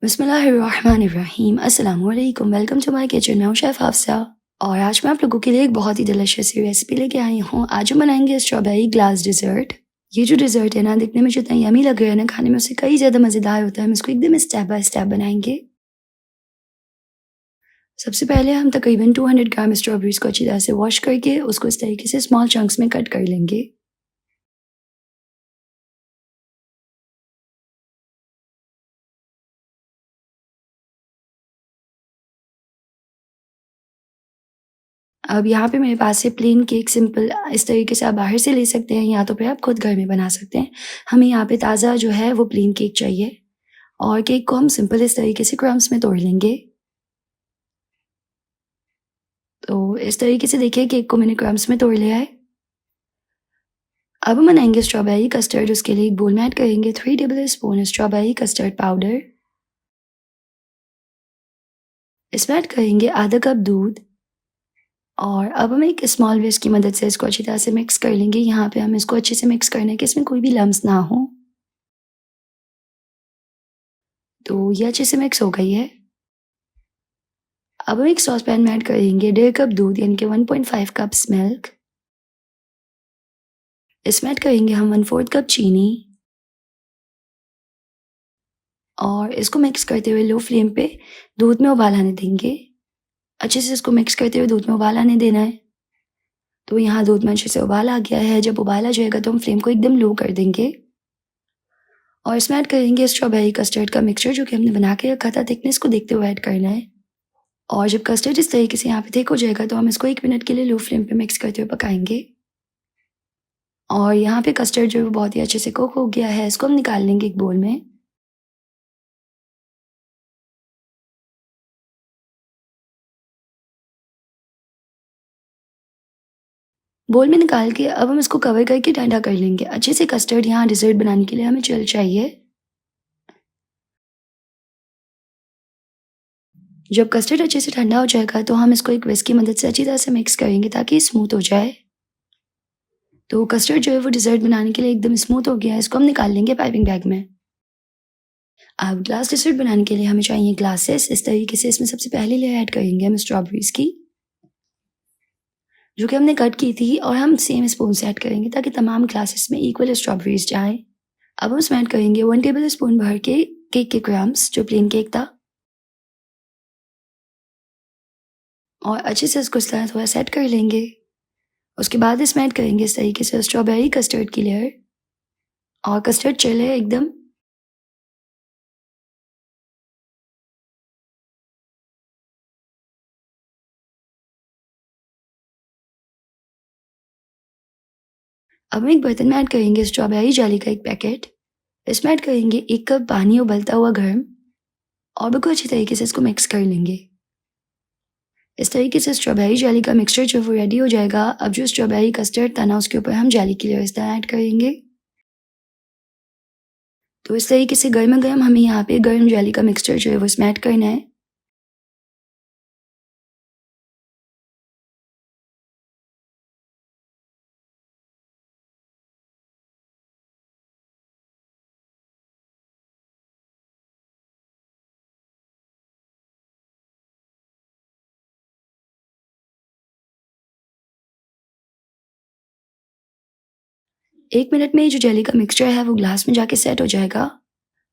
बिस्मिल्लाहिर्रहमानिर्रहीम। अस्सलामुअलैकुम। Welcome to my kitchen. मैं हूँ शेफ़ हाफ़सा और आज मैं आप लोगों के लिए एक बहुत ही डिलीशियस सी रेसिपी लेके आई हूँ। आज हम बनाएंगे स्ट्रॉबेरी ग्लास डिज़र्ट। ये जो डिज़र्ट है ना, दिखने में जितना यमी लग रहा है ना, खाने में उससे कई ज़्यादा मज़ेदार होता है। हम इसको एकदम स्टेप बाय स्टेप बनाएंगे। सबसे पहले हम तकरीबन 200 ग्राम स्ट्रॉबेरीज को अच्छी तरह से वॉश करके उसको इस तरीके से स्मॉल चंक्स में कट कर लेंगे। अब यहाँ पे मेरे पास है प्लेन केक सिंपल। इस तरीके से आप बाहर से ले सकते हैं या तो फिर आप खुद घर में बना सकते हैं। हमें यहाँ पे ताज़ा जो है वो प्लेन केक चाहिए और केक को हम सिंपल इस तरीके से क्रम्स में तोड़ लेंगे। तो इस तरीके से देखिए केक को मैंने क्रम्स में तोड़ लिया है। अब हम बनाएंगे स्ट्रॉबेरी कस्टर्ड। उसके लिए एक बोल में ऐड करेंगे 3 table spoon strawberry custard powder. इसमें ऐड करेंगे आधा कप दूध और अब हम एक स्मॉल विस्क की मदद से इसको अच्छी तरह से मिक्स कर लेंगे। यहाँ पे हम इसको अच्छे से मिक्स करना है कि इसमें कोई भी लम्स ना हो। तो ये अच्छे से मिक्स हो गई है। अब हम एक सॉस पैन में ऐड करेंगे 1.5 कप दूध यानी कि 1.5 कप्स मिल्क। इसमें ऐड करेंगे हम 1/4 कप चीनी और इसको मिक्स करते हुए लो फ्लेम पे दूध में उबाल आने देंगे। अच्छे से इसको मिक्स करते हुए दूध में उबाल आने देना है। तो यहाँ दूध में अच्छे से उबाल आ गया है। जब उबाल आ जाएगा तो हम फ्लेम को एकदम लो कर देंगे और इसमें ऐड करेंगे स्ट्रॉबेरी कस्टर्ड का मिक्सचर जो कि हमने बना के रखा था। थिकनेस को देखते हुए ऐड करना है और जब कस्टर्ड इस तरीके से यहाँ पे थिक हो जाएगा तो हम इसको 1 मिनट के लिए लो फ्लेम पे मिक्स करते हुए पकाएंगे। और यहाँ पे कस्टर्ड जो है वो बहुत ही अच्छे से कुक हो गया है। इसको हम निकाल लेंगे एक बोल में। बोल में निकाल के अब हम इसको कवर करके ठंडा कर लेंगे अच्छे से। कस्टर्ड यहाँ डिज़र्ट बनाने के लिए हमें चिल चाहिए। जब कस्टर्ड अच्छे से ठंडा हो जाएगा तो हम इसको एक विस्क की मदद से अच्छी तरह से मिक्स करेंगे ताकि स्मूथ हो जाए। तो कस्टर्ड जो है वो डिज़र्ट बनाने के लिए एकदम स्मूथ हो गया है। इसको हम निकाल लेंगे पाइपिंग बैग में। अब ग्लास डिज़र्ट बनाने के लिए हमें चाहिए ग्लासेस। इस तरीके से इसमें सबसे पहली लेयर ऐड करेंगे हम स्ट्रॉबेरीज की जो कि हमने कट की थी और हम सेम स्पून से ऐड करेंगे ताकि तमाम ग्लासेस में इक्वल स्ट्रॉबेरीज जाएँ। अब हम इसमें ऐड करेंगे 1 टेबल स्पून भर के केक के क्रम्स जो प्लेन केक था और अच्छे से इसको इस तरह थोड़ा सेट कर लेंगे। उसके बाद इसमें ऐड करेंगे इस तरीके से स्ट्रॉबेरी कस्टर्ड की लेयर और कस्टर्ड चिल है एकदम। अब हम एक बर्तन में ऐड करेंगे स्ट्रॉबेरी जेली का एक पैकेट। इसमें ऐड करेंगे 1 कप पानी उबलता हुआ गर्म और बिल्कुल अच्छी तरीके से इसको मिक्स कर लेंगे। इस तरीके से स्ट्रॉबेरी जेली का मिक्सचर जो वो रेडी हो जाएगा। अब जो स्ट्रॉबेरी कस्टर्ड था ना उसके ऊपर हम जेली की लेयर इस तरह ऐड करेंगे। तो इस तरीके से गर्मा गर्म हमें यहाँ पे गर्म जेली का मिक्सचर जो है वो इसमें ऐड करना है। एक मिनट में ये जो जेली का मिक्सचर है वो ग्लास में जाके सेट हो जाएगा।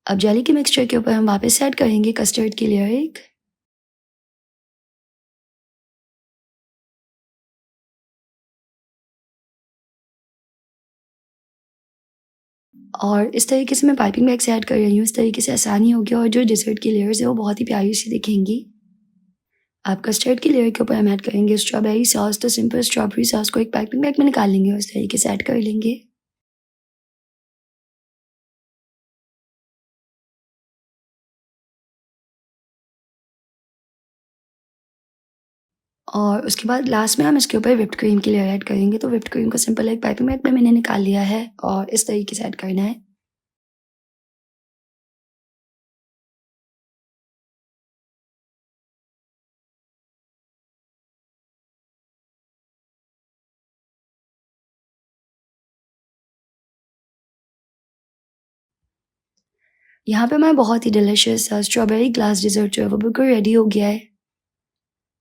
अब जेली के मिक्सचर के ऊपर हम वापस ऐड करेंगे कस्टर्ड की लेयर एक और इस तरीके से मैं पाइपिंग बैग से ऐड कर रही हूँ। इस तरीके से आसानी होगी और जो डिज़र्ट की लेयर्स है वो बहुत ही प्यारी सी दिखेंगी। अब कस्टर्ड की लेयर के ऊपर हम ऐड करेंगे स्ट्रॉबेरी सॉस। तो सिंपल स्ट्रॉबेरी सॉस को एक पाइपिंग बैग में निकाल लेंगे और इस तरीके से ऐड कर लेंगे। और उसके बाद लास्ट में हम इसके ऊपर व्हिप्ड क्रीम की लेयर ऐड करेंगे। तो व्हिप्ड क्रीम को सिंपल एक पाइपिंग बैग में मैंने निकाल लिया है और इस तरीके से ऐड करना है। यहाँ पे हमारा बहुत ही डिलिशियस स्ट्रॉबेरी ग्लास डिजर्ट जो है वो बिल्कुल रेडी हो गया है।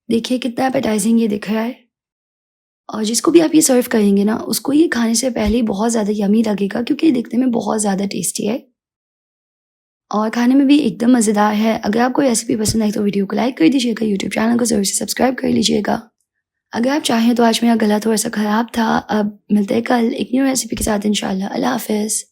देखिए कितना एपेटाइजिंग ये दिख रहा है। और जिसको भी आप ये सर्व करेंगे ना, उसको ये खाने से पहले ही बहुत ज़्यादा यमी लगेगा, क्योंकि ये दिखने में बहुत ज़्यादा टेस्टी है और खाने में भी एकदम मज़ेदार है। अगर आपको रेसिपी पसंद आई तो वीडियो को लाइक कर दीजिएगा, यूट्यूब चैनल को ज़रूर से सब्सक्राइब कर लीजिएगा। अगर आप चाहें तो आज मेरा गला थोड़ा सा ख़राब था। अब मिलते हैं कल एक न्यू रेसिपी के साथ इंशाल्लाह। अल्लाह हाफ़िज़।